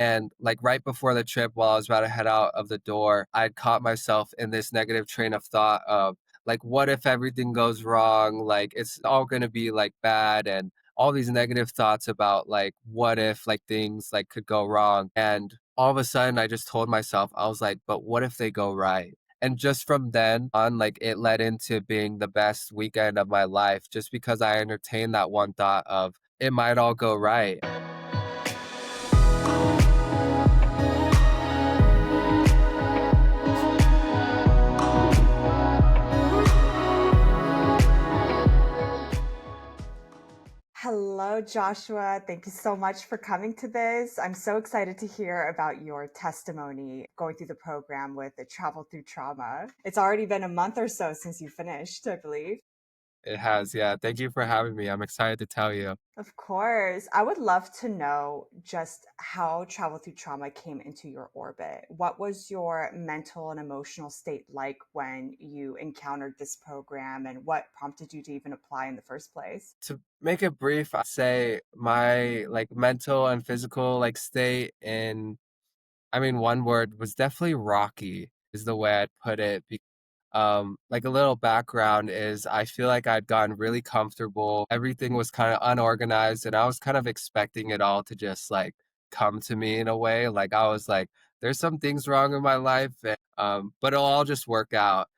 And like right before the trip, while I was about to head out of the door, I'd caught myself in this negative train of thought of like, what if everything goes wrong? Like, it's all going to be like bad. And all these negative thoughts about like, what if like things like could go wrong? And all of a sudden, I just told myself, I was like, but what if they go right? And just from then on, like it led into being the best weekend of my life just because I entertained that one thought of it might all go right. Hello, Joshua. Thank you so much for coming to this. I'm so excited to hear about your testimony going through the program with the Travel Through Trauma. It's already been a month or so since you finished, I believe. It has, yeah. Thank you for having me. I'm excited to tell you. Of course. I would love to know just how Travel Through Trauma came into your orbit. What was your mental and emotional state like when you encountered this program, and what prompted you to even apply in the first place? To make it brief, I'd say my like mental and physical like state in one word was definitely rocky is the way I'd put it. Like a little background is I feel like I'd gotten really comfortable. Everything was kind of unorganized and I was kind of expecting it all to just like come to me in a way. Like I was like, there's some things wrong in my life, but it'll all just work out.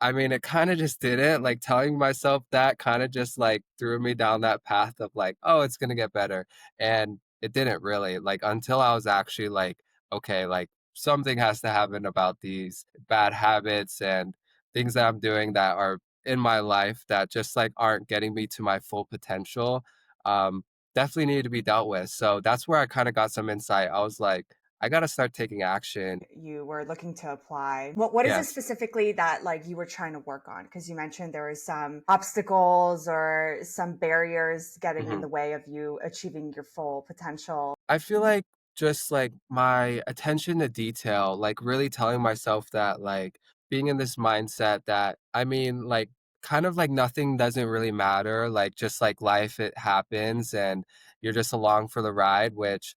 It kinda just didn't, like, telling myself that kinda just, like, threw me down that path of, like, "Oh, it's gonna get better," and it didn't really, like, until I was actually like, "Okay, like, something has to happen about these bad habits and things that I'm doing that are in my life that just, like, aren't getting me to my full potential," um, definitely need to be dealt with, so that's where I kinda got some insight. I was like, "I gotta start taking action." You were looking to apply. What is it Yes. specifically that like you were trying to work on? Because you mentioned there was some obstacles or some barriers getting in Mhm. the way of you achieving your full potential. I feel like just like my attention to detail, like really telling myself that like being in this mindset that like kind of like nothing doesn't really matter, like just like life it happens and you're just along for the ride, which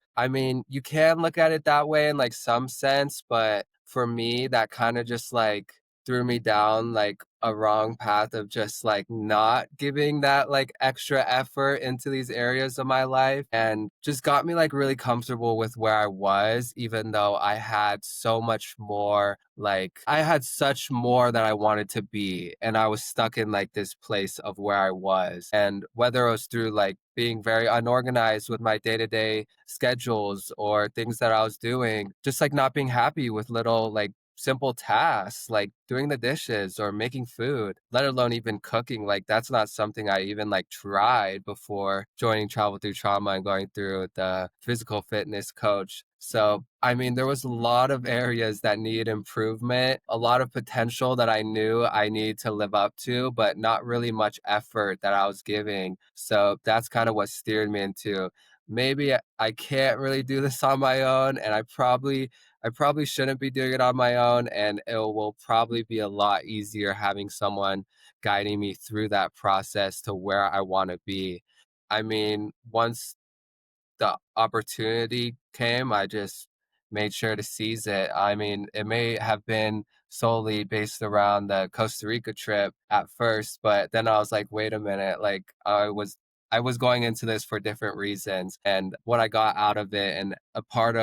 you can look at it that way in like some sense, but for me that kind of just like threw me down like a wrong path of just like not giving that like extra effort into these areas of my life and just got me like really comfortable with where I was, even though I had such more that I wanted to be. And I was stuck in like this place of where I was. And whether it was through like being very unorganized with my day to day schedules or things that I was doing, just like not being happy with little like simple tasks like doing the dishes or making food, let alone even cooking. Like that's not something I even like tried before joining Travel Through Trauma and going through the physical fitness coach. So, there was a lot of areas that need improvement, a lot of potential that I knew I needed to live up to, but not really much effort that I was giving. So that's kind of what steered me into maybe I can't really do this on my own, and I probably shouldn't be doing it on my own, and it will probably be a lot easier having someone guiding me through that process to where I want to be. Once the opportunity came, I just made sure to seize it. It may have been solely based around the Costa Rica trip at first, but then I was like, wait a minute, like I was going into this for different reasons and what I got out of it and apart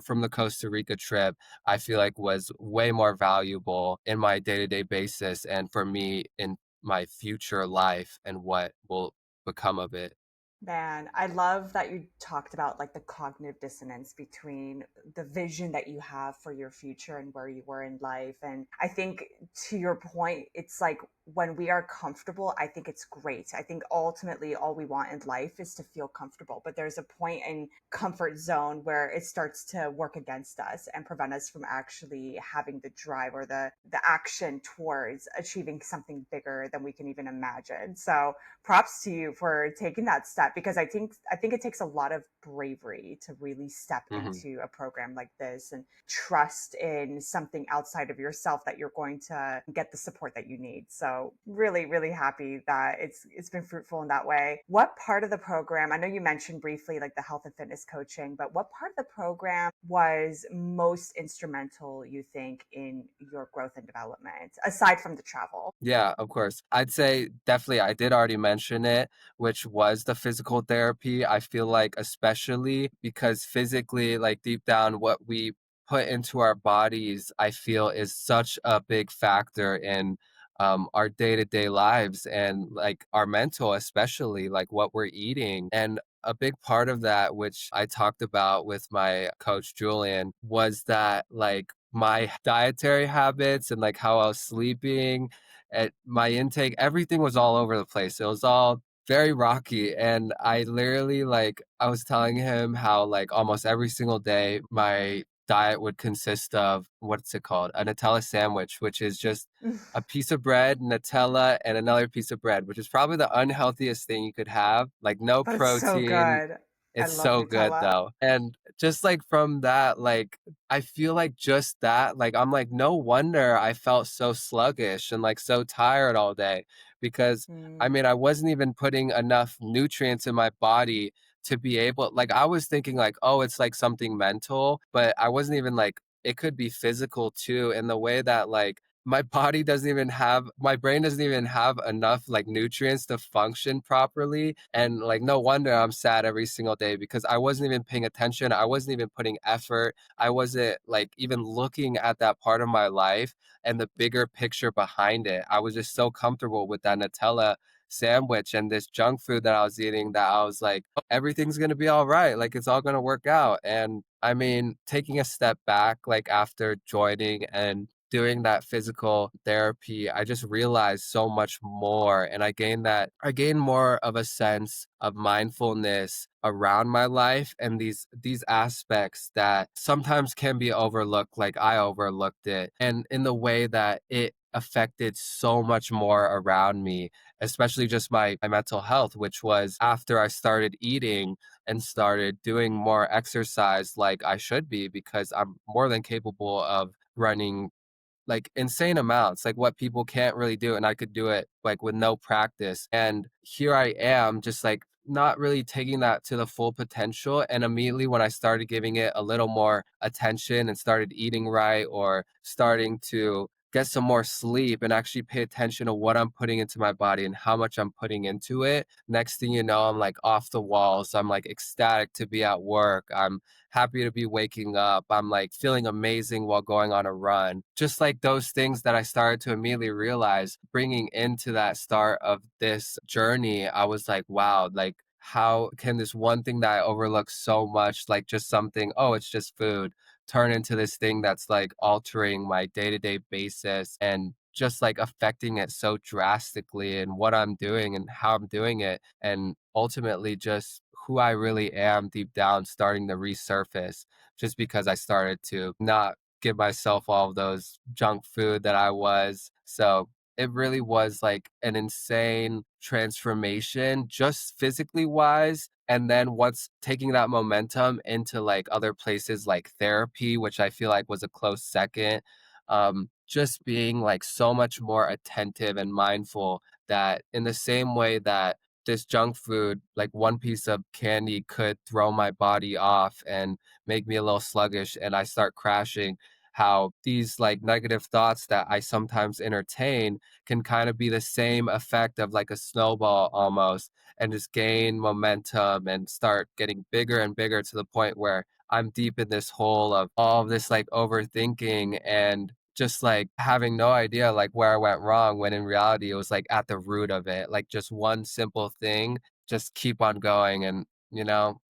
from the Costa Rica trip, I feel like was way more valuable in my day-to-day basis and for me in my future life and what will become of it. Man, I love that you talked about like the cognitive dissonance between the vision that you have for your future and where you were in life. And I think to your point, it's like when we are comfortable, I think it's great. I think ultimately all we want in life is to feel comfortable. But there's a point in comfort zone where it starts to work against us and prevent us from actually having the drive or the action towards achieving something bigger than we can even imagine. So props to you for taking that step because I think it takes a lot of bravery to really step Mhm. into a program like this and trust in something outside of yourself that you're going to get the support that you need. So really, really happy that it's been fruitful in that way. What part of the program, I know you mentioned briefly like the health and fitness coaching, but what part of the program was most instrumental, you think, in your growth and development, aside from the travel? Yeah, of course. I'd say definitely I did already mention it, which was the physical therapy. I feel like especially because physically, like deep down, what we put into our bodies, I feel is such a big factor in our day-to-day lives and like our mental, especially like what we're eating. And a big part of that, which I talked about with my coach Julian, was that like my dietary habits and like how I was sleeping at my intake, everything was all over the place. It was all very rocky. And I literally like I was telling him how like almost every single day my diet would consist of what's it called? A Nutella sandwich, which is just a piece of bread, Nutella, and another piece of bread, which is probably the unhealthiest thing you could have. Like no But it's so protein. good. I It's love so good Nutella. though. And just like from that, like I feel like just that, like I'm like, no wonder I felt so sluggish and like so tired all day because I Mm. mean, I wasn't even putting enough nutrients in my body to be able, like, I was thinking, like, oh, it's like something mental, but I wasn't even like, it could be physical too, in the way that, like, my body doesn't even have my brain doesn't even have enough like nutrients to function properly, and like no wonder I'm sad every single day because I wasn't even paying attention, I wasn't even putting effort, I wasn't like even looking at that part of my life and the bigger picture behind it. I was just so comfortable with that Nutella sandwich and this junk food that I was eating that I was like, "Oh, everything's going to be all right, like it's all going to work out." And I mean, taking a step back like after joining and doing that physical therapy, I just realized so much more. And I gained more of a sense of mindfulness around my life and these aspects that sometimes can be overlooked, like I overlooked it. And in the way that it affected so much more around me, especially just my mental health, which was after I started eating and started doing more exercise like I should be, because I'm more than capable of running like insane amounts, like what people can't really do. And I could do it like with no practice. And here I am, just like not really taking that to the full potential. And immediately when I started giving it a little more attention and started eating right or starting to get some more sleep and actually pay attention to what I'm putting into my body and how much I'm putting into it. Next thing you know, I'm like off the walls. I'm like ecstatic to be at work. I'm happy to be waking up. I'm like feeling amazing while going on a run. Just like those things that I started to immediately realize bringing into that start of this journey, I was like, wow, like how can this one thing that I overlook so much, like just something, oh, it's just food, turn into this thing that's like altering my day to day basis and just like affecting it so drastically and what I'm doing and how I'm doing it. And ultimately, just who I really am deep down starting to resurface just because I started to not give myself all of those junk food that I was. So it really was like an insane transformation, just physically wise. And then once taking that momentum into like other places like therapy, which I feel like was a close second, just being like so much more attentive and mindful that in the same way that this junk food, like one piece of candy could throw my body off and make me a little sluggish and I start crashing, how these like negative thoughts that I sometimes entertain can kind of be the same effect of like a snowball almost and just gain momentum and start getting bigger and bigger to the point where I'm deep in this hole of all of this like overthinking and just like having no idea like where I went wrong when in reality it was like at the root of it. Like just one simple thing, just keep on going. And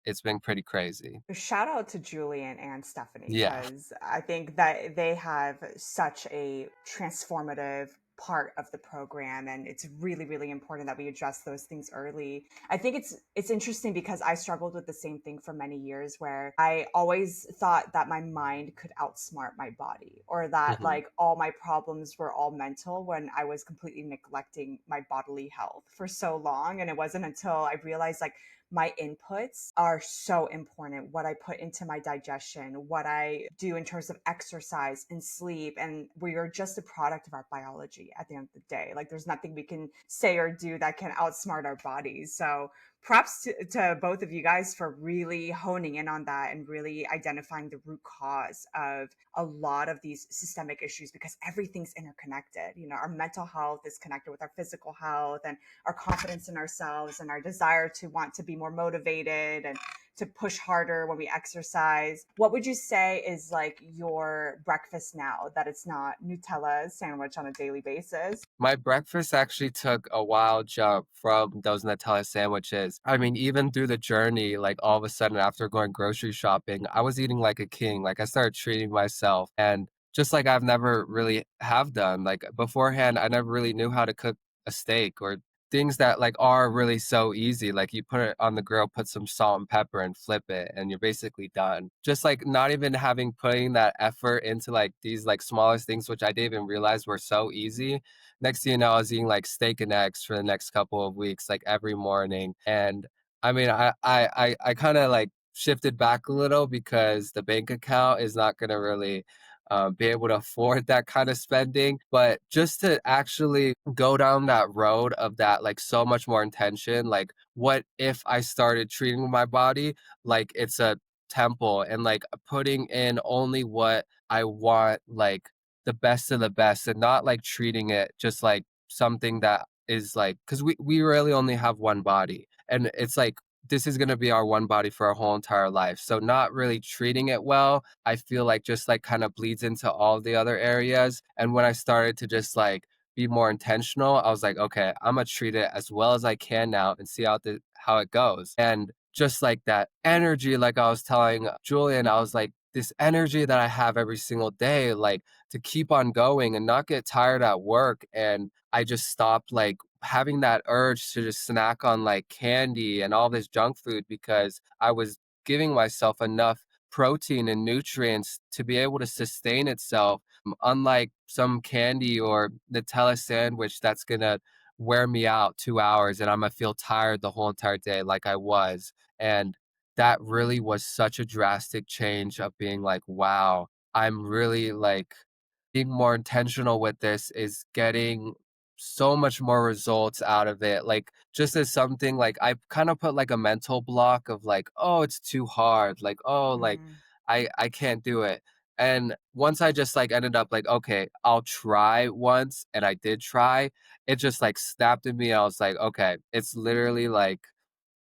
it's been pretty crazy. Shout out to Julian and Stephanie Yeah. because I think that they have such a transformative part of the program, and it's really, really important that we address those things early. I think it's interesting because I struggled with the same thing for many years where I always thought that my mind could outsmart my body, or that Hmm. like all my problems were all mental, when I was completely neglecting my bodily health for so long. And it wasn't until I realized like my inputs are so important. What I put into my digestion, what I do in terms of exercise and sleep. And we are just a product of our biology at the end of the day. Like there's nothing we can say or do that can outsmart our bodies. So props to both of you guys for really honing in on that and really identifying the root cause of a lot of these systemic issues, because everything's interconnected. You know, our mental health is connected with our physical health, and our confidence in ourselves, and our desire to want to be more motivated and to push harder when we exercise. What would you say is like your breakfast now that it's not Nutella sandwich on a daily basis? My breakfast actually took a wild jump from those Nutella sandwiches. I mean, even through the journey, like all of a sudden after going grocery shopping, I was eating like a king. Like I started treating myself and just like I've never really have done. Like beforehand, I never really knew how to cook a steak or things that like are really so easy. Like you put it on the grill, put some salt and pepper and flip it and you're basically done. Just like not even having putting that effort into like these like smallest things, which I didn't even realize were so easy. Next thing you know, I was eating like steak and eggs for the next couple of weeks, like every morning. And I mean, I kind of like shifted back a little because the bank account is not going to really be able to afford that kind of spending. But just to actually go down that road of that, like so much more intention, like what if I started treating my body like it's a temple and like putting in only what I want, like the best of the best and not like treating it just like something that is like because we really only have one body and it's like this is going to be our one body for our whole entire life, so not really treating it well I feel like just like kind of bleeds into all the other areas. And when I started to just like be more intentional, I was like, okay, I'm gonna treat it as well as I can now and see how it goes. And just like that energy, like I was telling Julian, I was like, this energy that I have every single day, like to keep on going and not get tired at work. And I just stopped like having that urge to just snack on like candy and all this junk food because I was giving myself enough protein and nutrients to be able to sustain itself, unlike some candy or Nutella sandwich that's gonna wear me out 2 hours and I'm gonna feel tired the whole entire day like I was. And that really was such a drastic change of being like, wow, I'm really like being more intentional with this is getting so much more results out of it. Like just as something like I kind of put like a mental block of like, oh, it's too hard. Like, oh, like Mm. I can't do it. And once I just like ended up like, okay, I'll try once, and I did try, it just like snapped in me. I was like, okay, it's literally like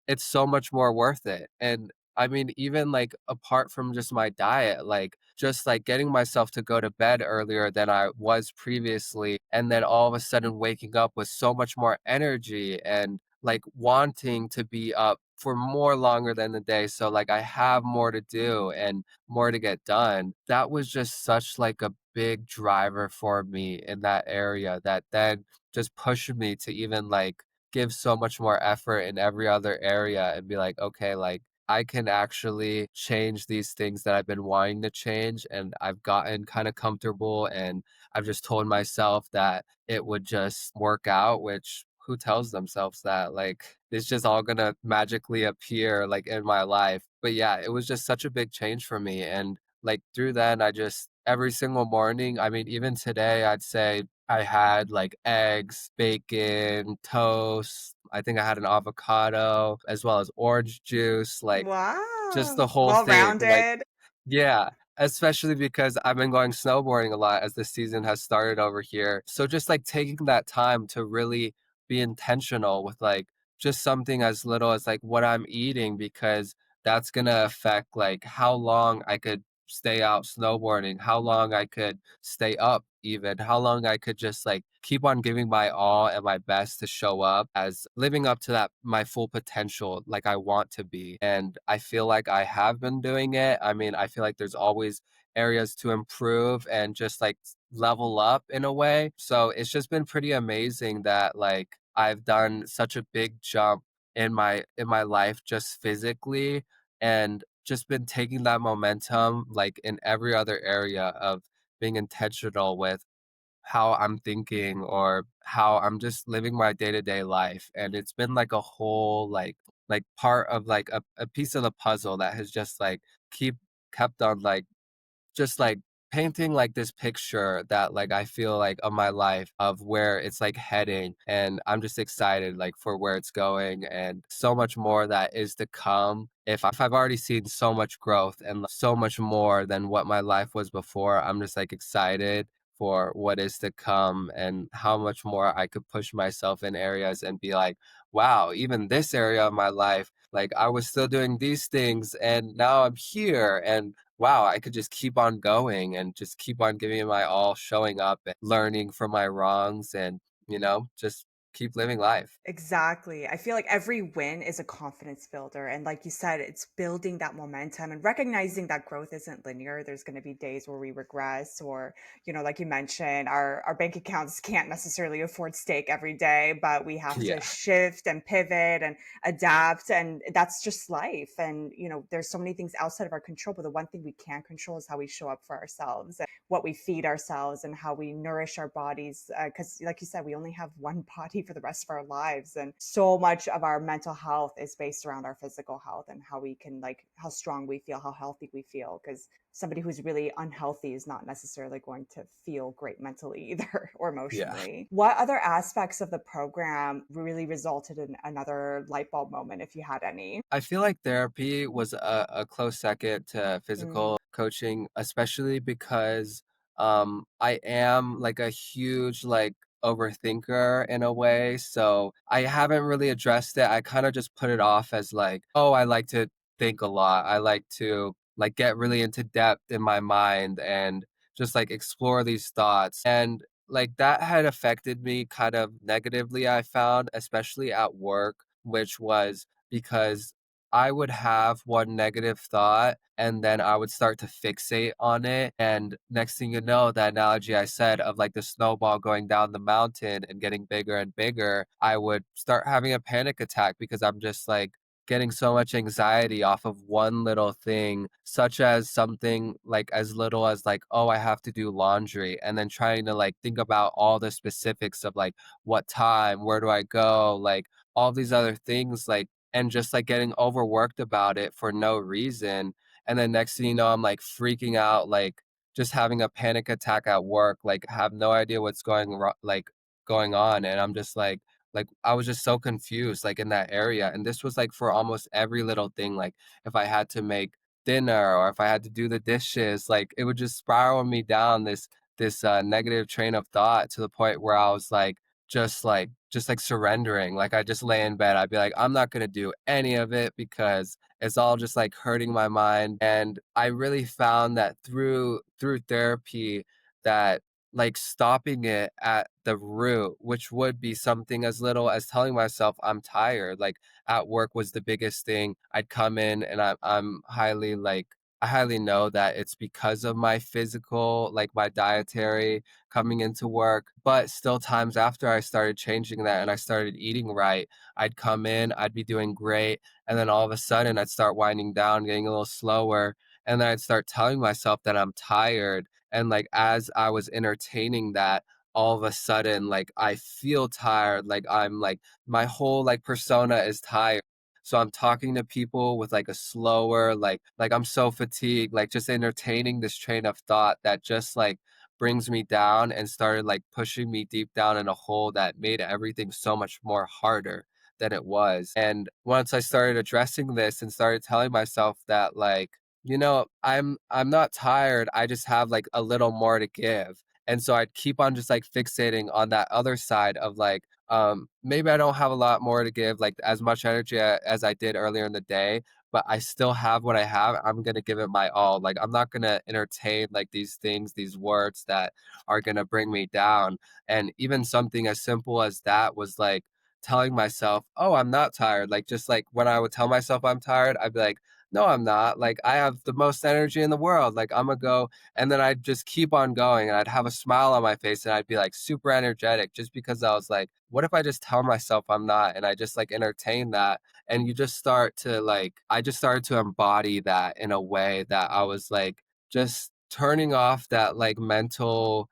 it's so much more worth it. And I mean, even like apart from just my diet, like just like getting myself to go to bed earlier than I was previously, and then all of a sudden waking up with so much more energy and like wanting to be up for more longer than the day. So like I have more to do and more to get done. That was just such like a big driver for me in that area that then just pushed me to even like give so much more effort in every other area and be like, okay, like I can actually change these things that I've been wanting to change. And I've gotten kind of comfortable and I've just told myself that it would just work out, which who tells themselves that? Like it's just all gonna magically appear like in my life. But yeah, it was just such a big change for me. And like through then I just every single morning, I mean, even today I'd say I had like eggs, bacon, toast. I think I had an avocado as well as orange juice, like just Wow. the whole Well thing. Like, rounded. yeah, especially because I've been going snowboarding a lot as the season has started over here. So just like taking that time to really be intentional with like just something as little as like what I'm eating because that's gonna affect like how long I could stay out snowboarding, how long I could stay up even, how long I could just like keep on giving my all and my best to show up as living up to that my full potential like I want to be. And I feel like I have been doing it. I mean, I feel like there's always areas to improve and just like level up in a way. So it's just been pretty amazing that like I've done such a big jump in my life just physically and just been taking that momentum like in every other area of being intentional with how I'm thinking or how I'm just living my day-to-day life. And it's been like a whole like like part of like a piece of the puzzle that has just like keep kept on like just like painting like this picture that like I feel like of my life of where it's like heading, and I'm just excited like for where it's going and so much more that is to come. If I've already seen so much growth and so much more than what my life was before, I'm just like excited for what is to come and how much more I could push myself in areas and be like, wow, even this area of my life, like I was still doing these things and now I'm here, and wow, I could just keep on going and just keep on giving it my all, showing up and learning from my wrongs and, just keep living life. Exactly. I feel like every win is a confidence builder. And like you said, it's building that momentum and recognizing that growth isn't linear. There's going to be days where we regress or, like you mentioned, our bank accounts can't necessarily afford steak every day, but we have to Yeah. shift and pivot and adapt. And that's just life. And, there's so many things outside of our control, but the one thing we can control is how we show up for ourselves, what we feed ourselves and how we nourish our bodies. Because, like you said, we only have one body for the rest of our lives. And so much of our mental health is based around our physical health and how we can, like, how strong we feel, how healthy we feel. Because somebody who's really unhealthy is not necessarily going to feel great mentally either or Yeah. emotionally. What other aspects of the program really resulted in another light bulb moment, if you had any? I feel like therapy was a close second to Mm, physical coaching, especially because I am like a huge like overthinker in a way. So I haven't really addressed it. I kind of just put it off as like, oh, I like to think a lot. I like to like get really into depth in my mind and just like explore these thoughts. And like that had affected me kind of negatively, I found, especially at work, which was because I would have one negative thought and then I would start to fixate on it. And next thing you know, that analogy I said of like the snowball going down the mountain and getting bigger and bigger, I would start having a panic attack because I'm just like getting so much anxiety off of one little thing, such as something like as little as like, oh, I have to do laundry, and then trying to like think about all the specifics of like what time, where do I go, like all these other things, like and just like getting overworked about it for no reason. And then next thing you know, I'm like freaking out, like just having a panic attack at work, like have no idea what's going on. And I'm just like I was just so confused, like in that area. And this was like for almost every little thing. Like if I had to make dinner or if I had to do the dishes, like it would just spiral me down this negative train of thought to the point where I was like, just like surrendering. Like I just lay in bed. I'd be like, I'm not gonna do any of it because it's all just like hurting my mind. And I really found that through therapy that like stopping it at the root, which would be something as little as telling myself I'm tired. Like at work was the biggest thing. I'd come in and I'm highly like I highly know that it's because of my physical, like my dietary coming into work. But still, times after I started changing that and I started eating right, I'd come in, I'd be doing great. And then all of a sudden, I'd start winding down, getting a little slower. And then I'd start telling myself that I'm tired. And like, as I was entertaining that, all of a sudden, like, I feel tired. Like, I'm like, my whole like persona is tired. So I'm talking to people with like a slower, like I'm so fatigued, like just entertaining this train of thought that just like brings me down and started like pushing me deep down in a hole that made everything so much more harder than it was. And once I started addressing this and started telling myself that like, I'm not tired, I just have like a little more to give. And so I'd keep on just like fixating on that other side of like, maybe I don't have a lot more to give, like as much energy as I did earlier in the day, but I still have what I have. I'm gonna give it my all. Like I'm not gonna entertain like these things, these words that are gonna bring me down. And even something as simple as that was like telling myself, "Oh, I'm not tired." Like just like when I would tell myself I'm tired, I'd be like, "No, I'm not. Like I have the most energy in the world. Like I'm gonna go." And then I'd just keep on going and I'd have a smile on my face and I'd be like super energetic just because I was like, what if I just tell myself I'm not? And I just like entertain that, and you just start to like I just started to embody that in a way that I was like just turning off that like mental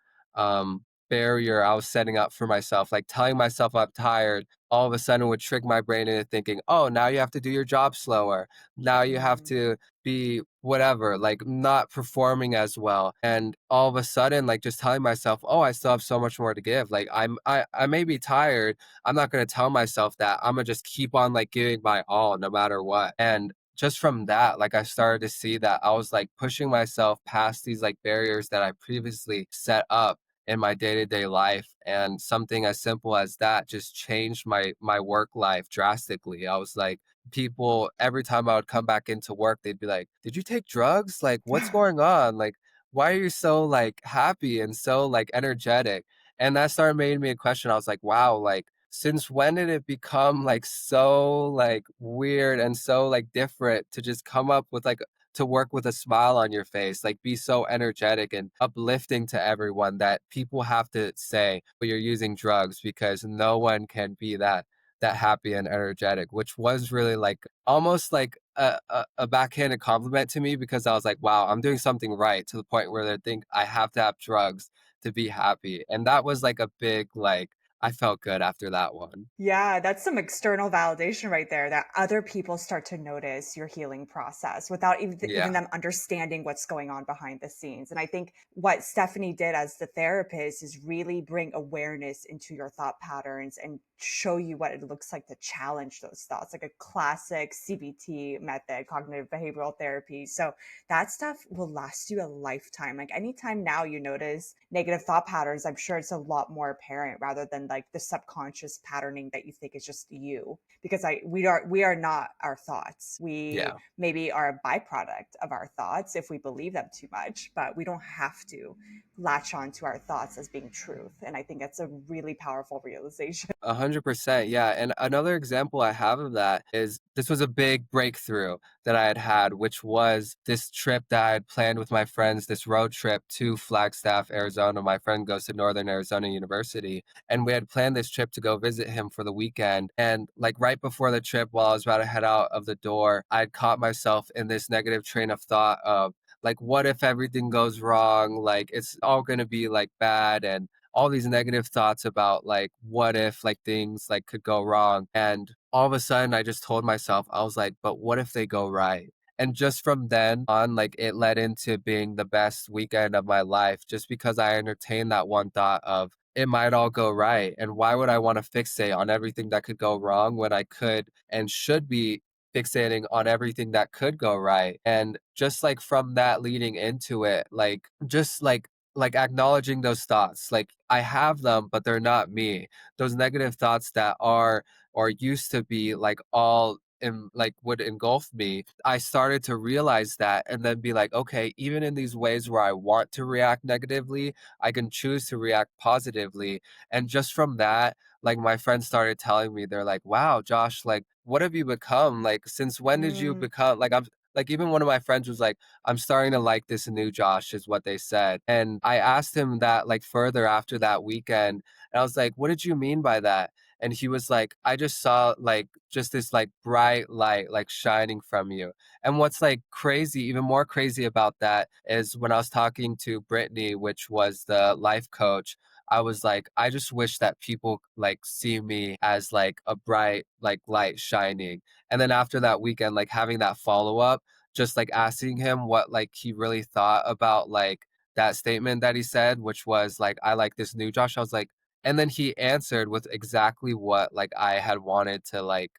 barrier I was setting up for myself, like telling myself I'm tired, all of a sudden would trick my brain into thinking, oh, now you have to do your job slower. Now you have Mm. to be whatever, like not performing as well. And all of a sudden, like just telling myself, oh, I still have so much more to give. Like I may be tired. I'm not gonna tell myself that. I'm gonna just keep on like giving my all no matter what. And just from that, like I started to see that I was like pushing myself past these like barriers that I previously set up in my day-to-day life, and something as simple as that just changed my work life drastically. I was like, people every time I would come back into work, they'd be like, did you take drugs? Like, what's going on? Like, why are you so like happy and so like energetic? And that started making me a question. I was like, wow, like since when did it become like so like weird and so like different to just come up with like to work with a smile on your face, like be so energetic and uplifting to everyone that people have to say, "Well, you're using drugs," because no one can be that happy and energetic, which was really like almost like a backhanded compliment to me because I was like, wow, I'm doing something right to the point where they think I have to have drugs to be happy. And that was like a big, like, I felt good after that one. Yeah, that's some external validation right there that other people start to notice your healing process without even Yeah, them understanding what's going on behind the scenes. And I think what Stephanie did as the therapist is really bring awareness into your thought patterns and show you what it looks like to challenge those thoughts, like a classic CBT method, cognitive behavioral therapy. So that stuff will last you a lifetime. Like anytime now you notice negative thought patterns, I'm sure it's a lot more apparent rather than like the subconscious patterning that you think is just you. Because we are not our thoughts. We yeah. maybe are a byproduct of our thoughts if we believe them too much, but we don't have to latch on to our thoughts as being truth. And I think that's a really powerful realization. 100%. Yeah. And another example I have of that is this was a big breakthrough that I had had, which was this trip that I had planned with my friends, this road trip to Flagstaff, Arizona. My friend goes to Northern Arizona University, and we had planned this trip to go visit him for the weekend. And like right before the trip, while I was about to head out of the door, I'd caught myself in this negative train of thought of, like, what if everything goes wrong? Like, it's all going to be like bad. And all these negative thoughts about like what if like things like could go wrong, and all of a sudden I just told myself, I was like, but what if they go right? And just from then on, like it led into being the best weekend of my life just because I entertained that one thought of it might all go right, and why would I want to fixate on everything that could go wrong when I could and should be fixating on everything that could go right. And just like from that leading into it, like just like acknowledging those thoughts, like I have them but they're not me, those negative thoughts that are or used to be like all in like would engulf me. I started to realize that and then be like, okay, even in these ways where I want to react negatively, I can choose to react positively. And just from that, like my friends started telling me, they're like, wow, Josh, like what have you become, like since when did you Mm, become like I'm like even one of my friends was like, I'm starting to like this new Josh, is what they said. And I asked him that like further after that weekend. And I was like, what did you mean by that? And he was like, I just saw like just this like bright light like shining from you. And what's like crazy, even more crazy about that is when I was talking to Brittany, which was the life coach, I was like, I just wish that people like see me as like a bright like light shining. And then after that weekend, like having that follow up, just like asking him what like he really thought about like that statement that he said, which was like, I like this new Josh. I was like, and then he answered with exactly what like I had wanted to like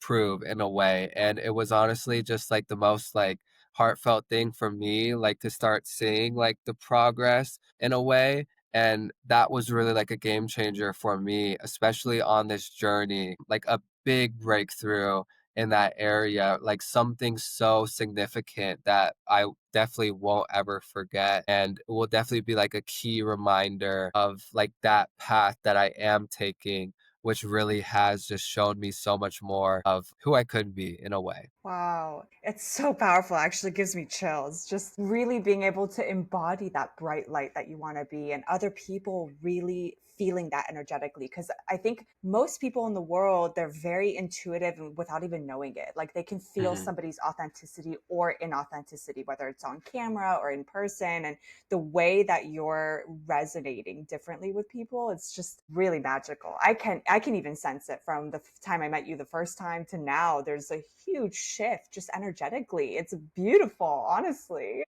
prove in a way. And it was honestly just like the most like heartfelt thing for me, like to start seeing like the progress in a way. And that was really like a game changer for me, especially on this journey, like a big breakthrough in that area, like something so significant that I definitely won't ever forget. And it will definitely be like a key reminder of like that path that I am taking, which really has just shown me so much more of who I could be in a way. Wow, it's so powerful. Actually gives me chills. Just really being able to embody that bright light that you want to be, and other people really feeling that energetically. Because I think most people in the world, they're very intuitive and without even knowing it. Like they can feel Mhm. somebody's authenticity or inauthenticity, whether it's on camera or in person. And the way that you're resonating differently with people, it's just really magical. I can even sense it from the time I met you the first time to now. There's a huge shift just energetically. It's beautiful, honestly.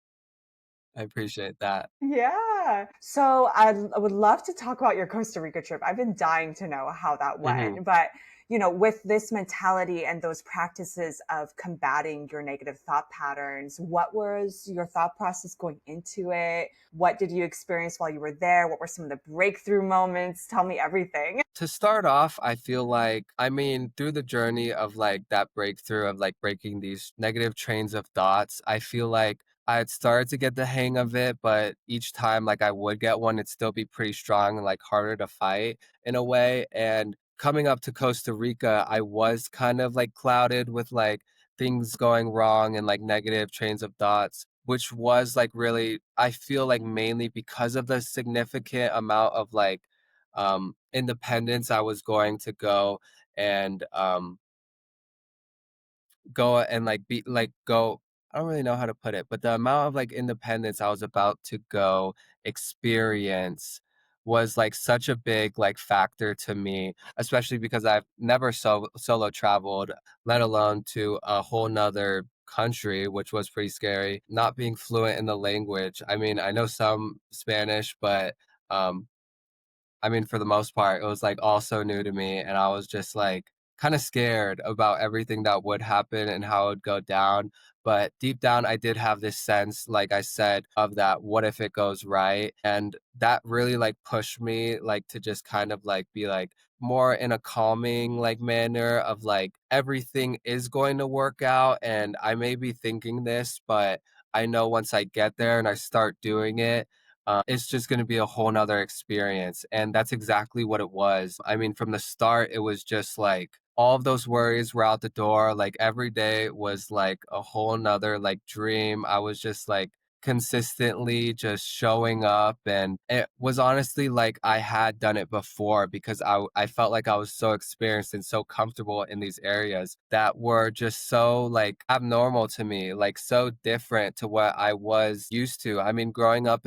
I appreciate that. Yeah. So I would love to talk about your Costa Rica trip. I've been dying to know how that Mhm. went. But, with this mentality and those practices of combating your negative thought patterns, what was your thought process going into it? What did you experience while you were there? What were some of the breakthrough moments? Tell me everything. To start off, I feel like, I mean, through the journey of like that breakthrough of like breaking these negative trains of thoughts, I feel like I had started to get the hang of it, but each time like I would get one, it'd still be pretty strong and like harder to fight in a way. And coming up to Costa Rica, I was kind of like clouded with like things going wrong and like negative trains of thoughts, which was like really, I feel like mainly because of the significant amount of like independence I was going to and go and like be like go I don't really know how to put it, but the amount of like independence I was about to go experience was like such a big like factor to me, especially because I've never solo traveled, let alone to a whole nother country, which was pretty scary. Not being fluent in the language. I mean, I know some Spanish, but um I mean, for the most part, it was, like, all so new to me, and I was just, like, kinda scared about everything that would happen and how it would go down, but deep down, I did have this sense, like I said, of that what if it goes right, and that really, like, pushed me, like, to just kind of, like, be, like, more in a calming, like, manner of, like, everything is going to work out, and I may be thinking this, but I know once I get there and I start doing it, it's just going to be a whole nother experience. And that's exactly what it was. I mean, from the start, it was just like all of those worries were out the door. Like every day was like a whole nother like dream. I was just like consistently just showing up, and it was honestly like I had done it before because I felt like I was so experienced and so comfortable in these areas that were just so like abnormal to me, like so different to what I was used to. I mean, growing up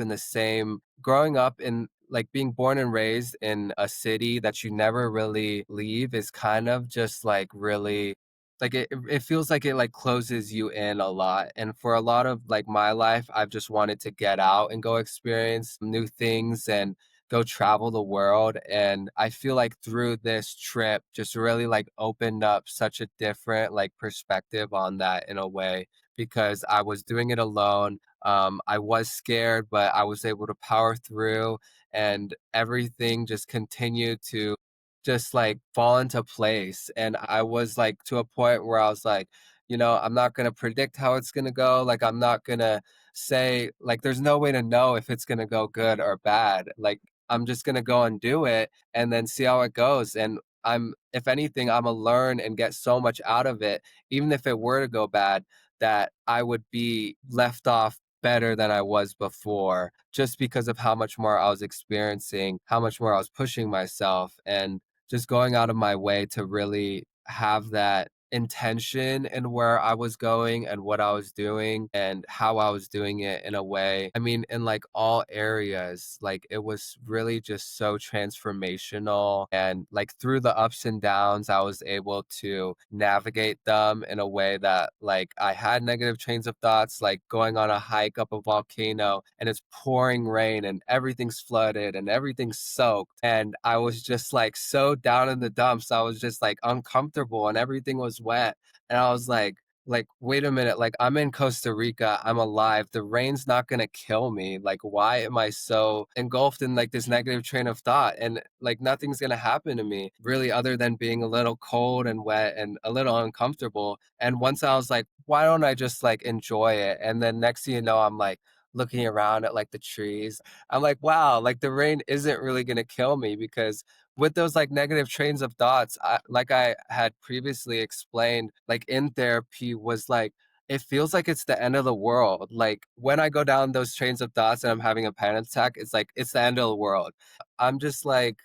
in like being born and raised in a city that you never really leave is kind of just like really like it feels like it like closes you in a lot. And for a lot of like my life, I've just wanted to get out and go experience new things and go travel the world. And I feel like through this trip just really like opened up such a different like perspective on that in a way, because I was doing it alone. I was scared, but I was able to power through, and everything just continued to just like fall into place. And I was like to a point where I was like, I'm not going to predict how it's going to go. Like, I'm not going to say, like, there's no way to know if it's going to go good or bad. Like, I'm just going to go and do it and then see how it goes. And if anything, I'm gonna learn and get so much out of it, even if it were to go bad, that I would be left off better than I was before, just because of how much more I was experiencing, how much more I was pushing myself, and just going out of my way to really have that intention in where I was going and what I was doing and how I was doing it in a way. I mean, in like all areas, like it was really just so transformational. And like through the ups and downs, I was able to navigate them in a way that like I had negative trains of thoughts, like going on a hike up a volcano and it's pouring rain and everything's flooded and everything's soaked. And I was just like so down in the dumps. I was just like uncomfortable and everything was wet. And I was like, wait a minute, like I'm in Costa Rica, I'm alive. The rain's not gonna kill me. Like, why am I so engulfed in like this negative train of thought? And like nothing's gonna happen to me, really, other than being a little cold and wet and a little uncomfortable. And once I was like, why don't I just like enjoy it? And then next thing you know, I'm like looking around at like the trees. I'm like, wow, like the rain isn't really gonna kill me because with those like negative trains of thoughts, like I had previously explained, like in therapy was like, it feels like it's the end of the world. Like when I go down those trains of thoughts and I'm having a panic attack, it's like it's the end of the world. I'm just like,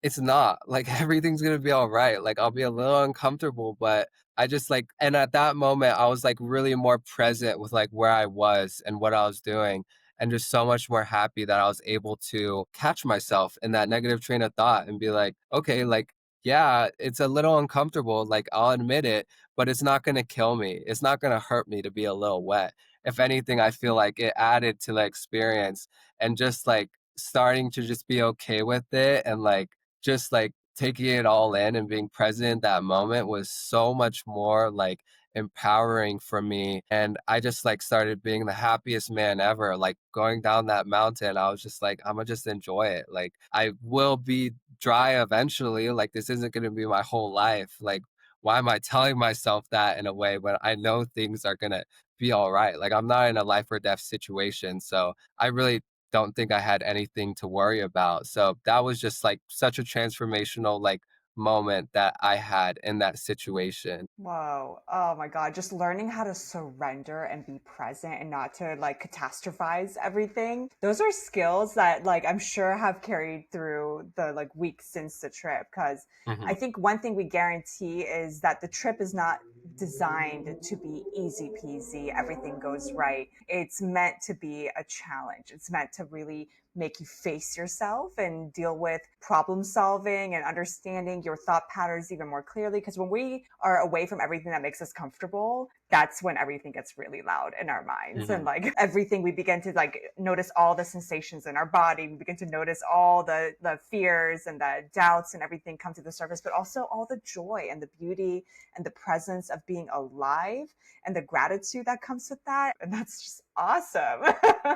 it's not. Like, everything's gonna be alright. Like, I'll be a little uncomfortable, but I just, like and at that moment, I was, like, really more present with, like, where I was and what I was doing, and just so much more happy that I was able to catch myself in that negative train of thought and be like, "Okay, like, yeah, it's a little uncomfortable, like, I'll admit it, but it's not gonna kill me. It's not gonna hurt me to be a little wet." If anything, I feel like it added to the experience and just, like, starting to just be okay with it and, like, just like taking it all in and being present in that moment was so much more like empowering for me. And I just like started being the happiest man ever. Like going down that mountain, I was just like, I'm gonna just enjoy it. Like I will be dry eventually. Like this isn't gonna be my whole life. Like, why am I telling myself that in a way when I know things are gonna be all right? Like I'm not in a life or death situation. So I really don't think I had anything to worry about. So that was just like such a transformational like moment that I had in that situation. Whoa. Oh my God. Just learning how to surrender and be present and not to like catastrophize everything. Those are skills that like I'm sure have carried through the like weeks since the trip. Cause Mhm, I think one thing we guarantee is that the trip is not designed to be easy peasy. Everything goes right. It's meant to be a challenge. It's meant to really make you face yourself and deal with problem solving and understanding your thought patterns even more clearly. Because when we are away from everything that makes us comfortable, that's when everything gets really loud in our minds. And mhm, like everything, we begin to like notice all the sensations in our body. We begin to notice all the fears and the doubts and everything come to the surface, but also all the joy and the beauty and the presence of being alive and the gratitude that comes with that. And that's just awesome.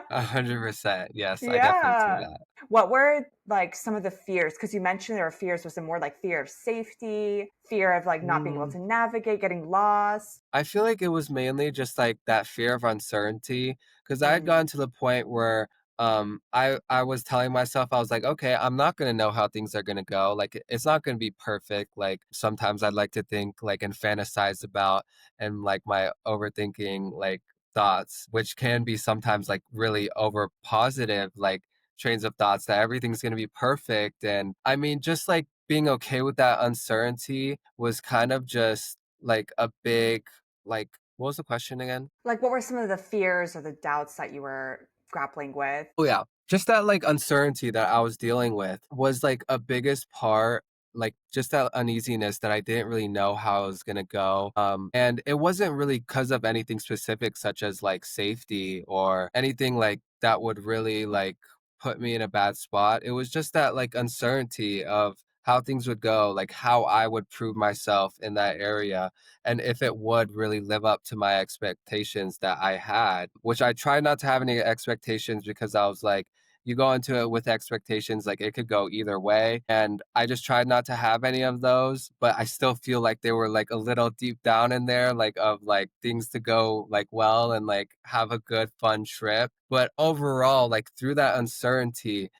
100%. Yes, I definitely see Yeah. that. What were like some of the fears? Because you mentioned there are fears. Was it more like fear of safety, fear of like not being able Mm. to navigate, getting lost? I feel like it was mainly just like that fear of uncertainty because I had Mm. gotten to the point where I was telling myself I was like, okay, I'm not gonna know how things are gonna go. Like it's not gonna be perfect. Like sometimes I'd like to think like and fantasize about and like my overthinking like thoughts, which can be sometimes like really over positive, like trains of thoughts that everything's gonna be perfect. And I mean, just like being okay with that uncertainty was kind of just like a big like what was the question again? Like, what were some of the fears or the doubts that you were grappling with? Oh yeah. Just that like uncertainty that I was dealing with was like a biggest part, like just that uneasiness that I didn't really know how it was gonna go. And it wasn't really because of anything specific such as like safety or anything like that would really like put me in a bad spot. It was just that like uncertainty of how things would go, like how I would prove myself in that area and if it would really live up to my expectations that I had, which I tried not to have any expectations because I was like, you go into it with expectations like it could go either way. And I just tried not to have any of those, but I still feel like they were like a little deep down in there, like of like things to go like well and like have a good fun trip. But overall, like through that uncertainty,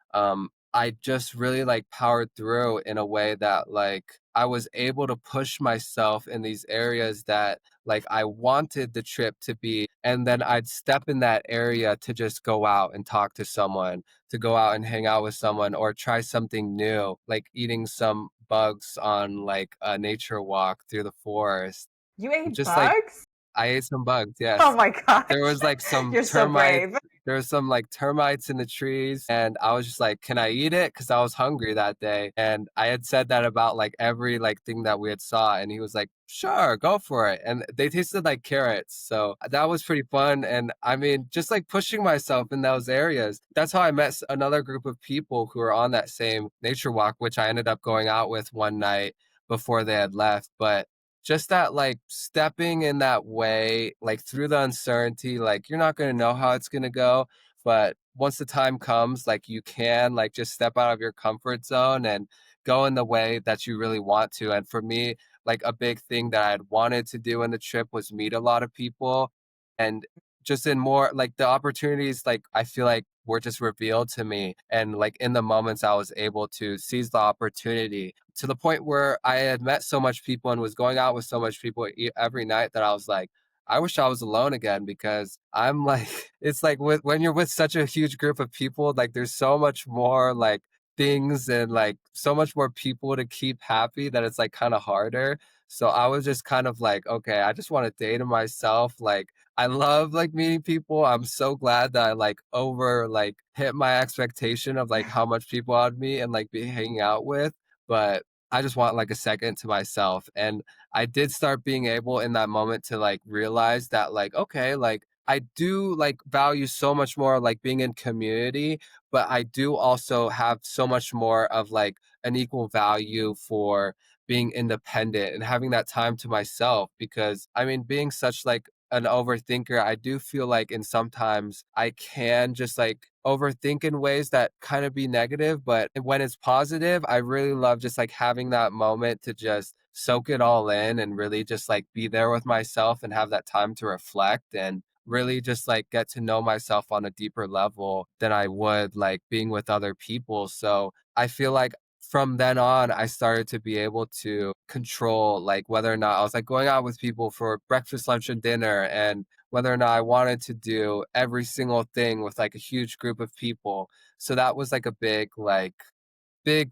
I just really like powered through in a way that like I was able to push myself in these areas that like I wanted the trip to be. And then I'd step in that area to just go out and talk to someone, to go out and hang out with someone or try something new, like eating some bugs on like a nature walk through the forest. You ate Just like bugs? I ate some bugs, Oh yes. my There gosh. was, like, some You're so termites brave. there was some, like, termites in the trees, and I was just like, "Can I eat it?" Because I was hungry that day, and I had said that about, like, every, like, thing that we had saw, and he was like, "Sure, go for it," and they tasted like carrots, so that was pretty fun, and, I mean, just, like, pushing myself in those areas. That's how I met another group of people who were on that same nature walk, which I ended up going out with one night before they had left, but just that like stepping in that way, like through the uncertainty, like you're not going to know how it's going to go, but once the time comes, like you can like just step out of your comfort zone and go in the way that you really want to. And for me, like a big thing that I'd wanted to do in the trip was meet a lot of people and just in more like the opportunities, like I feel like were just revealed to me. And like in the moments I was able to seize the opportunity to the point where I had met so much people and was going out with so much people every night that I was like, I wish I was alone again because I'm like, it's like when you're with such a huge group of people, like there's so much more like things and like so much more people to keep happy that it's like kind of harder. So I was just kind of like, okay, I just want to date to myself. Like I love like meeting people. I'm so glad that I like over like hit my expectation of like how much people I'd meet and like be hanging out with. But I just want like a second to myself. And I did start being able in that moment to like realize that like, okay, like I do like value so much more like being in community, but I do also have so much more of like an equal value for being independent and having that time to myself because I mean being such like an overthinker, I do feel like in sometimes I can just like overthink in ways that kind of be negative, but when it's positive, I really love just like having that moment to just soak it all in and really just like be there with myself and have that time to reflect and really just like get to know myself on a deeper level than I would like being with other people. So I feel like from then on, I started to be able to control like whether or not I was like going out with people for breakfast, lunch, and dinner, and whether or not I wanted to do every single thing with like a huge group of people. So that was like a big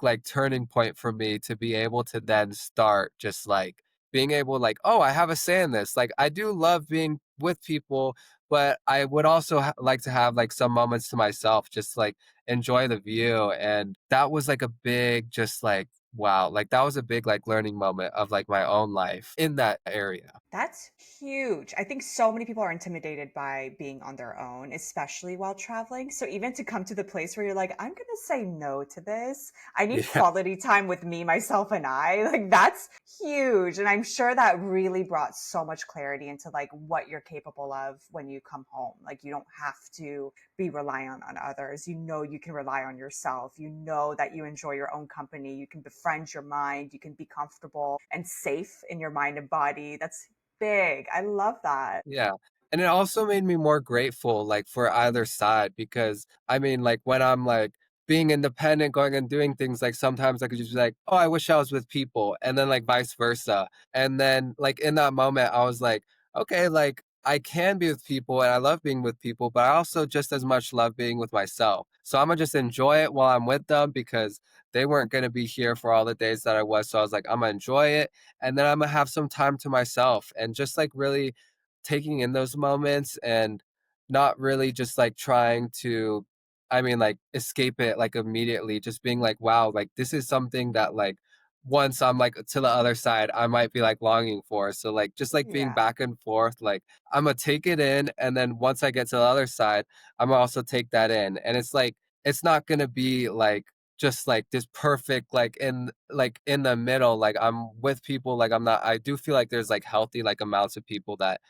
like turning point for me to be able to then start just like being able like oh I have a say in this like I do love being with people but I would also like to have like some moments to myself just like enjoy the view and that was like a big just like wow like that was a big like learning moment of like my own life in that area. That's huge. I think so many people are intimidated by being on their own, especially while traveling. So even to come to the place where you're like, I'm going to say no to this. I need Yeah. quality time with me, myself, and I. Like that's huge. And I'm sure that really brought so much clarity into like what you're capable of when you come home. Like you don't have to be reliant on others. You know you can rely on yourself. You know that you enjoy your own company. You can befriend your mind. You can be comfortable and safe in your mind and body. That's big. I love that. Yeah. And it also made me more grateful, like, for either side because, I mean, like, when I'm, like, being independent, going and doing things, like, sometimes I could just be like, "Oh, I wish I was with people," and then, like, vice versa. And then, like, in that moment, I was like, "Okay, like, I can be with people and I love being with people, but I also just as much love being with myself. So Imma just enjoy it while I'm with them because they weren't gonna be here for all the days that I was." So I was like, "Imma enjoy it, and then Imma have some time to myself," and just, like, really taking in those moments and not really just like trying to I mean like escape it like immediately just being like wow like this is something that like once I'm like to the other side I might be like longing for so like just like being Yeah. back and forth like I'm gonna take it in and then once I get to the other side I'm gonna also take that in and it's like it's not gonna be like just like this perfect like in the middle like I'm with people like I'm not I do feel like there's like healthy like amounts of people that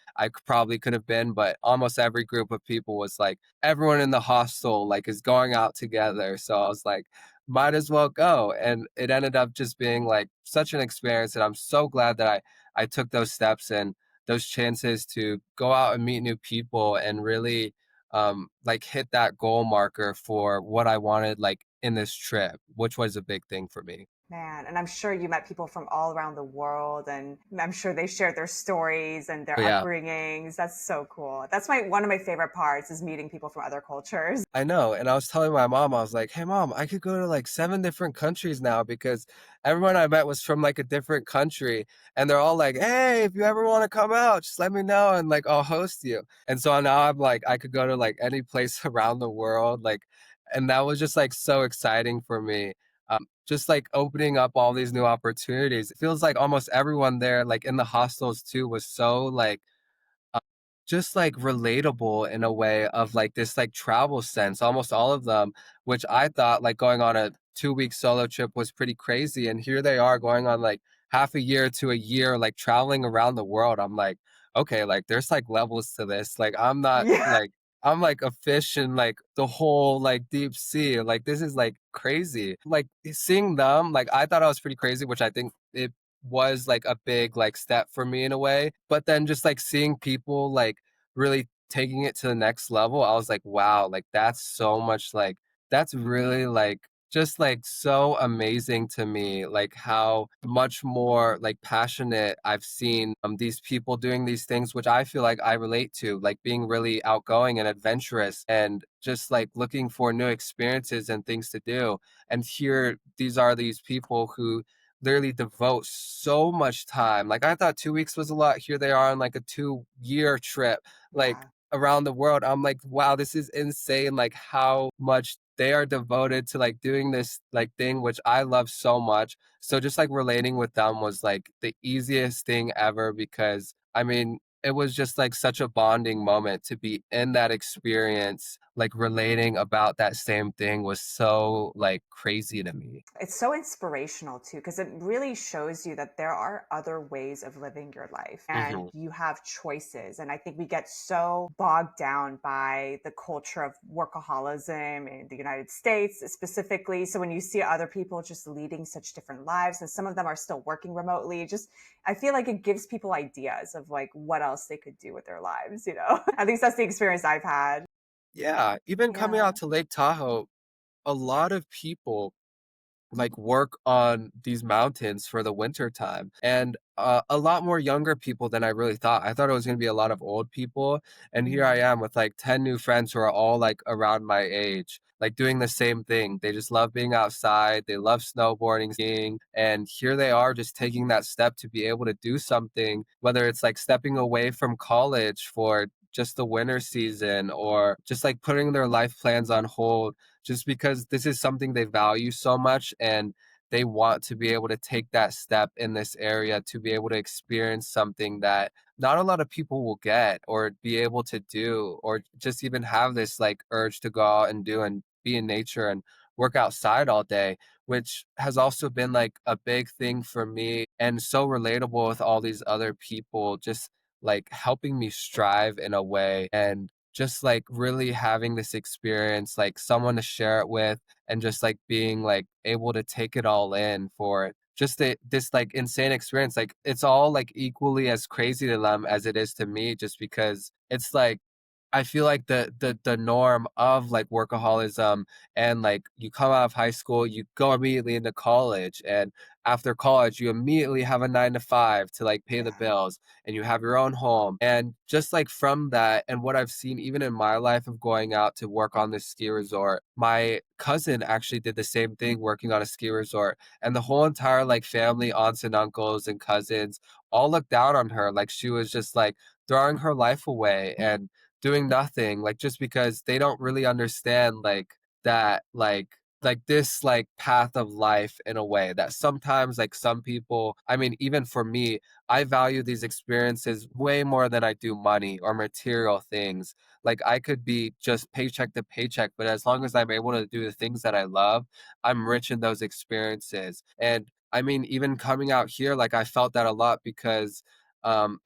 probably could have been, but almost every group of people was like everyone in the hostel like is going out together. So I was like, might as well go. And it ended up just being like such an experience. And I'm so glad that I took those steps and those chances to go out and meet new people and really like hit that goal marker for what I wanted like in this trip, which was a big thing for me. Man, and I'm sure you met people from all around the world, and I'm sure they shared their stories and their But yeah, upbringings. That's so cool. That's my one of my favorite parts is meeting people from other cultures. I know, and I was telling my mom, I was like, "Hey, mom, I could go to like 7 different countries now because everyone I met was from like a different country, and they're all like, 'Hey, if you ever want to come out, just let me know and like I'll host you.'" And so now I'm like, I could go to like any place around the world, like, and that was just like so exciting for me. Just like opening up all these new opportunities. It feels like almost everyone there, like in the hostels too, was so like uh, just like relatable in a way of like this like travel sense, almost all of them, which I thought like going on a 2 week solo trip was pretty crazy. And here they are going on like half a year to a year, like traveling around the world. I'm like, okay, like there's like levels to this. Like I'm not Yeah. like I'm like a fish in like the whole like deep sea. Like this is like crazy. Like seeing them, like I thought I was pretty crazy, which I think it was like a big like step for me in a way. But then just like seeing people like really taking it to the next level, I was like, wow, like that's so much like that's really like just like so amazing to me, like how much more like passionate I've seen these people doing these things, which I feel like I relate to, like being really outgoing and adventurous and just like looking for new experiences and things to do. And here, these are these people who literally devote so much time. Like I thought 2 weeks was a lot. Here they are on like a 2 year trip, like Yeah. around the world. I'm like, wow, this is insane. Like how much they are devoted to like doing this like thing, which I love so much. So just like relating with them was like the easiest thing ever because I mean, it was just like such a bonding moment to be in that experience, like relating about that same thing was so like crazy to me. It's so inspirational too, because it really shows you that there are other ways of living your life and Mhm. you have choices. And I think we get so bogged down by the culture of workaholism in the United States specifically. So when you see other people just leading such different lives, and some of them are still working remotely, just I feel like it gives people ideas of like what else they could do with their lives, you know? At least that's the experience I've had. Yeah, even coming Yeah. out to Lake Tahoe, a lot of people like work on these mountains for the winter time and a lot more younger people than I really thought. I thought it was going to be a lot of old people, and here I Mm. am with like 10 new friends who are all like around my age, like doing the same thing. They just love being outside, they love snowboarding, skiing, and here they are just taking that step to be able to do something, whether it's like stepping away from college for just the winter season or just like putting their life plans on hold just because this is something they value so much and they want to be able to take that step in this area to be able to experience something that not a lot of people will get or be able to do or just even have this like urge to go out and do and be in nature and work outside all day, which has also been like a big thing for me and so relatable with all these other people just like helping me strive in a way and just like really having this experience, like someone to share it with, and just like being like able to take it all in for just this like insane experience. Like it's all like equally as crazy to them as it is to me, just because it's like I feel like the norm of like workaholism and like you come out of high school, you go immediately into college, and after college, you immediately have a 9 to 5 to like pay the Yeah. bills, and you have your own home. And just like from that, and what I've seen even in my life of going out to work on this ski resort, my cousin actually did the same thing working on a ski resort, and the whole entire like family, aunts and uncles and cousins all looked down on her like she was just like throwing her life away and doing nothing, like, just because they don't really understand, like, that, like, this, like, path of life in a way that sometimes, like, some people I mean, even for me, I value these experiences way more than I do money or material things. Like, I could be just paycheck to paycheck, but as long as I'm able to do the things that I love, I'm rich in those experiences, and, I mean, even coming out here, like, I felt that a lot because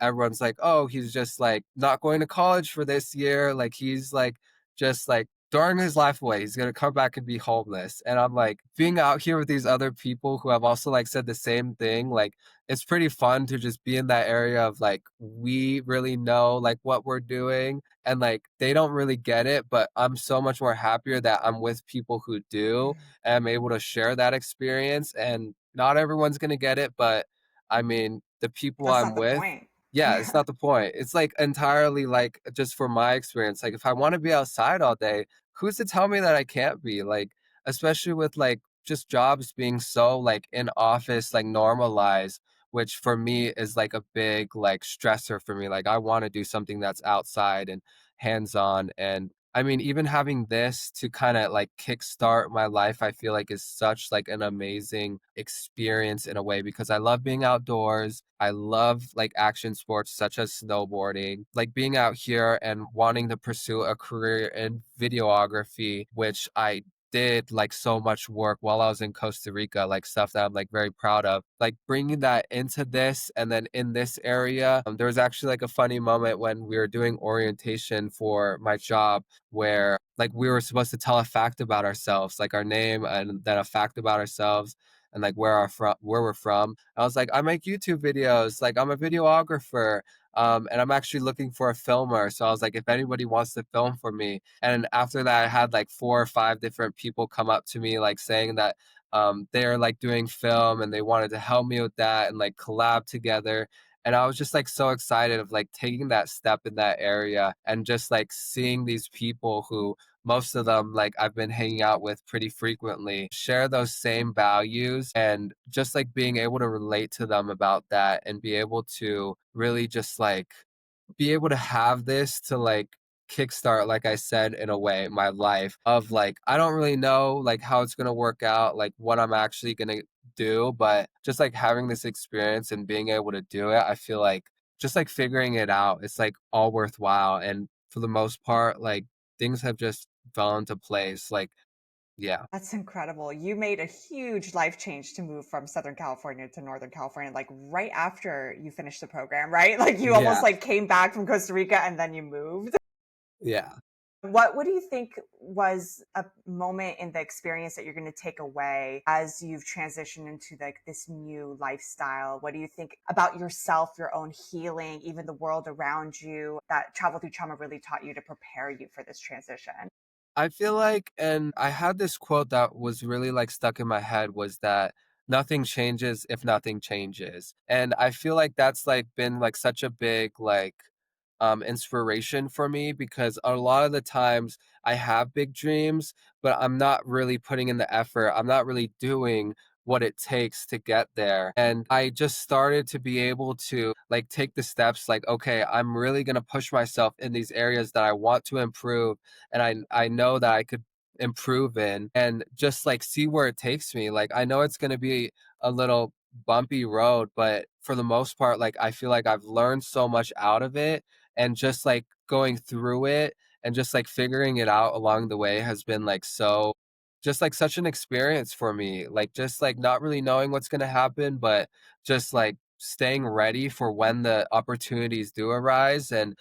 everyone's like, oh, he's just like not going to college for this year. Like he's like just like throwing his life away. He's gonna come back and be homeless. And I'm like being out here with these other people who have also like said the same thing. Like it's pretty fun to just be in that area of like we really know like what we're doing and like they don't really get it, but I'm so much more happier that I'm with people who do Mm. and I'm able to share that experience. And not everyone's gonna get it, but I mean, the people That's I'm not the with point. yeah, it's Yeah. not the point. It's, like, entirely, like, just for my experience, like, if I wanna be outside all day, who's to tell me that I can't be? Like, especially with, like, just jobs being so, like, in office, like, normalized, which for me is, like, a big, like, stressor for me. Like, I wanna do something that's outside and hands-on, and, I mean, even having this to kinda, like, kickstart my life, I feel like is such, like, an amazing experience in a way because I love being outdoors. I love, like, action sports such as snowboarding. Like, being out here and wanting to pursue a career in videography, which I did, like, so much work while I was in Costa Rica, like, stuff that I'm, like, very proud of. Like, bringing that into this and then in this area, there was actually, like, a funny moment when we were doing orientation for my job where like we were supposed to tell a fact about ourselves, like our name and then a fact about ourselves and like where we're from. I was like, I make YouTube videos, like I'm a videographer. And I'm actually looking for a filmer. So I was like, if anybody wants to film for me. And after that, I had like 4 or 5 different people come up to me, like saying that they're like doing film and they wanted to help me with that and like collab together. And I was just like so excited of like taking that step in that area and just like seeing these people who most of them like I've been hanging out with pretty frequently share those same values, and just like being able to relate to them about that and be able to really just like be able to have this to like kickstart, like I said, in a way, my life of like, I don't really know like how it's gonna work out, like what I'm actually gonna do, but just like having this experience and being able to do it, I feel like just like figuring it out, it's like all worthwhile. And for the most part, like things have just fell into place. Like, yeah. That's incredible. You made a huge life change to move from Southern California to Northern California, like right after you finished the program, right? Like you almost Yeah. like came back from Costa Rica and then you moved. Yeah. What do you think was a moment in the experience that you're going to take away as you've transitioned into like this new lifestyle? What do you think about yourself, your own healing, even the world around you that travel through trauma really taught you to prepare you for this transition? I feel like, and I had this quote that was really like stuck in my head, was that nothing changes if nothing changes. And I feel like that's like been like such a big like inspiration for me, because a lot of the times I have big dreams, but I'm not really putting in the effort. I'm not really doing what it takes to get there. And I just started to be able to like take the steps like, okay, I'm really going to push myself in these areas that I want to improve and I know that I could improve in, and just like see where it takes me. Like I know it's going to be a little bumpy road, but for the most part like I feel like I've learned so much out of it, and just like going through it and just like figuring it out along the way has been like so just like such an experience for me. Like just like not really knowing what's going to happen, but just like staying ready for when the opportunities do arise, and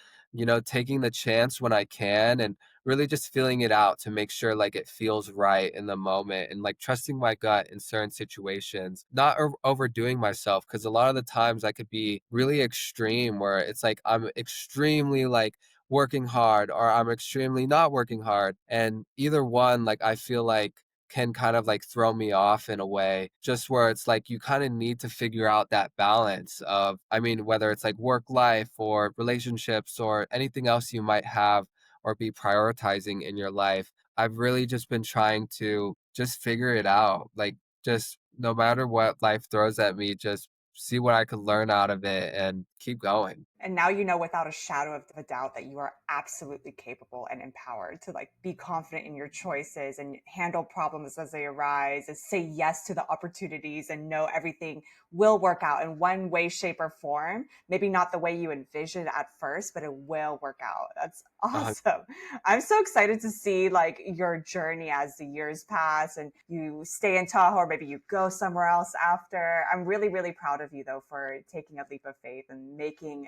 taking the chance when I can, and really just feeling it out to make sure like it feels right in the moment, and like trusting my gut in certain situations, not overdoing myself, because a lot of the times I could be really extreme where it's like I'm extremely like working hard or I'm extremely not working hard, and either one like I feel like can kind of like throw me off in a way, just where it's like you kind of need to figure out that balance of, I mean, whether it's like work life or relationships or anything else you might have or be prioritizing in your life. I've really just been trying to just figure it out. Like, just no matter what life throws at me, just see what I could learn out of it and keep going. And now you know without a shadow of a doubt that you are absolutely capable and empowered to like be confident in your choices and handle problems as they arise and say yes to the opportunities and know everything will work out in one way, shape, or form. Maybe not the way you envisioned at first, but it will work out. That's Uh, awesome. I'm so excited to see like your journey as the years pass and you stay in Tahoe or maybe you go somewhere else after. I'm really, really proud of you though for taking a leap of faith and making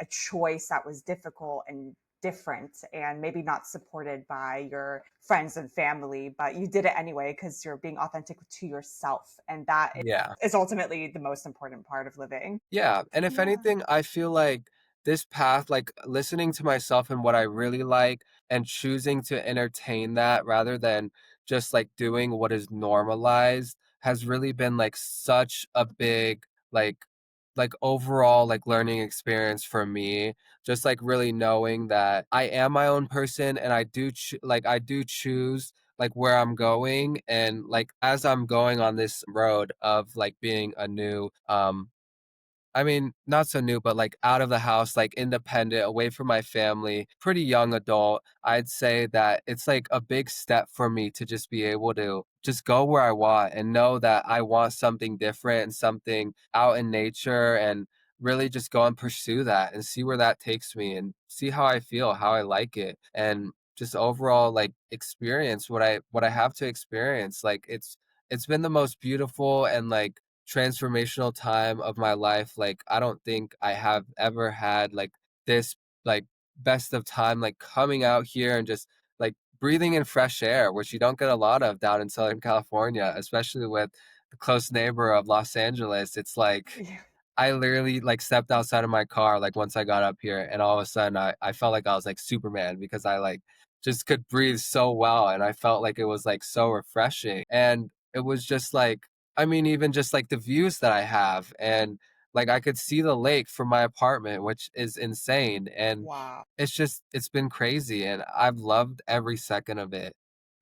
a choice that was difficult and different and maybe not supported by your friends and family, but you did it anyway because you're being authentic to yourself. And that yeah. is ultimately the most important part of living. Yeah, and if Yeah. anything, I feel like this path, like listening to myself and what I really like and choosing to entertain that rather than just like doing what is normalized, has really been like such a big like overall like learning experience for me. Just like really knowing that I am my own person, and I do choose like where I'm going, and like as I'm going on this road of like being a new I mean, not so new, but like out of the house, like independent, away from my family, pretty young adult. I'd say that it's like a big step for me to just be able to just go where I want and know that I want something different and something out in nature, and really just go and pursue that and see where that takes me and see how I feel, how I like it. And just overall like experience what I have to experience. Like it's been the most beautiful and like transformational time of my life. Like I don't think I have ever had like this like best of time, like coming out here and just like breathing in fresh air, which you don't get a lot of down in Southern California, especially with the close neighbor of Los Angeles. It's like Yeah. I literally, like, stepped outside of my car, like, once I got up here, and all of a sudden, I felt like I was, like, Superman because I, like, just could breathe so well, and I felt like it was, like, so refreshing, and it was just, like I mean, even just, like, the views that I have, and, like, I could see the lake from my apartment, which is insane, and Wow. it's been crazy, and I've loved every second of it.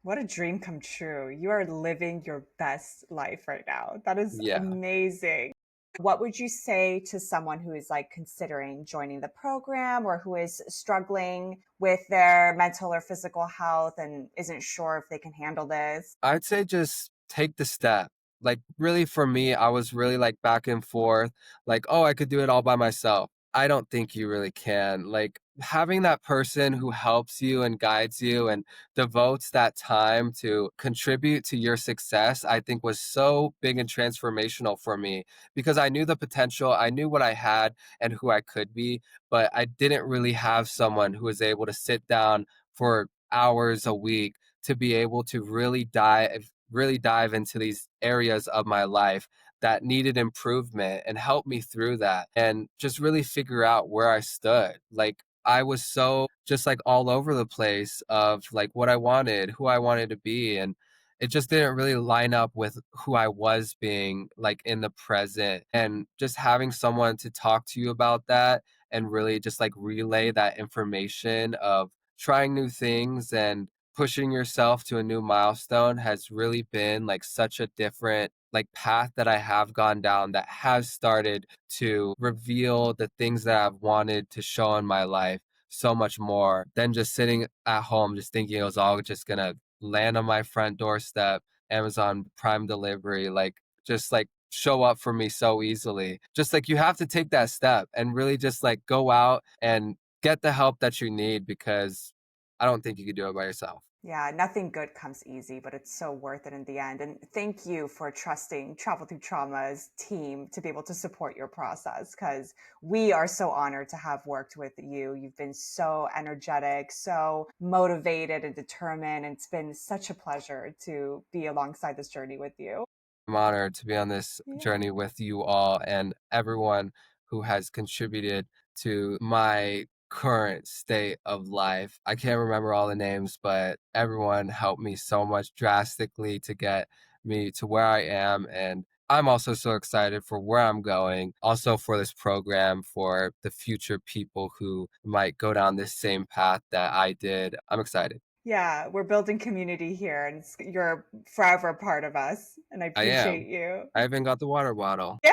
What a dream come true. You are living your best life right now. That is Yeah. amazing. What would you say to someone who is like considering joining the program or who is struggling with their mental or physical health and isn't sure if they can handle this? I'd say just take the step. Like, really, for me, I was really like back and forth, like, oh, I could do it all by myself. I don't think you really can. Like, having that person who helps you and guides you and devotes that time to contribute to your success, I think was so big and transformational for me because I knew the potential, I knew what I had and who I could be, but I didn't really have someone who was able to sit down for hours a week to be able to really dive into these areas of my life that needed improvement and help me through that and just really figure out where I stood. Like I was so just like all over the place of like what I wanted, who I wanted to be and it just didn't really line up with who I was being like in the present and just having someone to talk to you about that and really just like relay that information of trying new things and pushing yourself to a new milestone has really been like such a different like path that I have gone down that has started to reveal the things that I've wanted to show in my life so much more than just sitting at home just thinking it was all just gonna land on my front doorstep, Amazon Prime delivery, like just like show up for me so easily. Just like you have to take that step and really just like go out and get the help that you need because I don't think you could do it by yourself. Yeah, nothing good comes easy, but it's so worth it in the end. And thank you for trusting Travel Through Trauma's team to be able to support your process because we are so honored to have worked with you. You've been so energetic, so motivated and determined. And it's been such a pleasure to be alongside this journey with you. I'm honored to be on this Yeah. journey with you all and everyone who has contributed to my current state of life. I can't remember all the names, but everyone helped me so much drastically to get me to where I am. And I'm also so excited for where I'm going, also for this program, for the future people who might go down this same path that I did. I'm excited. Yeah, we're building community here, and you're forever a part of us. And I I appreciate am. you. I even got the water bottle. Yeah,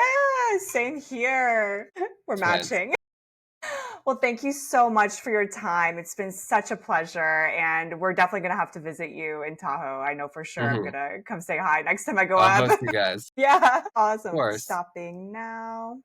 same here. We're Twins. matching. Well, thank you so much for your time. It's been such a pleasure, and we're definitely gonna have to visit you in Tahoe. I know for sure I'm Hmm. gonna come say hi next time I go I'll up. host you guys. Yeah, Of awesome. course. Stopping now.